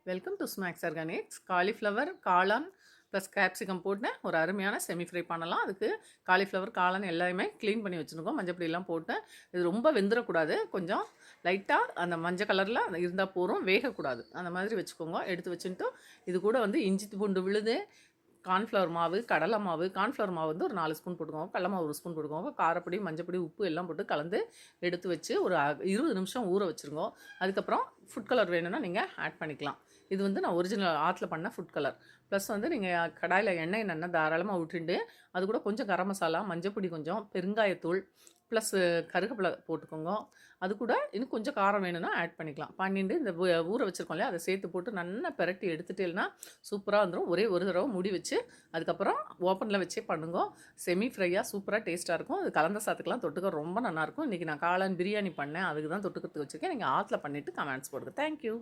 Welcome to snacks organics. Cauliflower, காளான் plus capsicum போட்டு ஒரு அருமையான செமி ஃப்ரை பண்ணலாம். அதுக்கு காலிஃப்ளவர், காளான் எல்லாமே க்ளீன் பண்ணி வச்சுருக்கோம். மஞ்சப்பொடியெல்லாம் போட்டு. இது ரொம்ப வெந்துடக்கூடாது. கொஞ்சம் லைட்டாக அந்த மஞ்சள் கலரில் இருந்தால் போதும், வேகக்கூடாது. அந்த மாதிரி வச்சுக்கோங்க. எடுத்து வச்சுட்டு இது கூட வந்து இஞ்சி பூண்டு விழுது, கார்ன்ஃப்ளவர் மாவு, கடலை மாவு. கார்ன்ஃப்ளவர் மாவு வந்து ஒரு 4 ஸ்பூன் போட்டுக்கோங்க. கடலை மாவு 1 ஸ்பூன் போட்டுக்கோங்க. காரப்பொடி, மஞ்சப்பொடி, உப்பு எல்லாம் போட்டு கலந்து எடுத்து வச்சு ஒரு 20 நிமிஷம் ஊற வச்சுருங்க. அதுக்கப்புறம் ஃபுட் கலர் வேணும்னா நீங்கள் ஆட் பண்ணிக்கலாம். இது வந்து நான் ஒரிஜினல் ஆற்றுல பண்ண ஃபுட் கலர். ப்ளஸ் வந்து நீங்கள் கடாயில் எண்ணெய் நல்லா தாராளமாக விட்டுண்டு அது கூட கொஞ்சம் கரம் மசாலா, மஞ்சப்பொடி, கொஞ்சம் பெருங்காயத்தூள் ப்ளஸ் கருவேப்பிலை போட்டுக்கோங்க. அது கூட இன்னும் கொஞ்சம் காரம் வேணும்னா ஆட் பண்ணிக்கலாம். பண்ணிட்டு இந்த ஊற வச்சுருக்கோம் இல்லையா, அதை சேர்த்து போட்டு நல்லா பெரட்டி எடுத்துட்டேன்னா சூப்பராக வந்துடும். ஒரே ஒரு தடவை மூடி வச்சு அதுக்கப்புறம் ஓப்பனில் வச்சே பண்ணுங்க. செமி ஃப்ரையாக சூப்பராக டேஸ்ட்டாக இருக்கும். அது கலந்த சாத்துக்கெலாம் தொட்டுக்க ரொம்ப நல்லாயிருக்கும். இன்றைக்கி நான் காளான் பிரியாணி பண்ணேன், அதுக்கு தான் தொட்டுக்கிறதுக்கு வச்சுருக்கேன். நீங்கள் ஆற்றுல பண்ணிவிட்டு கமெண்ட்ஸ் போடுங்க. தேங்க்யூ.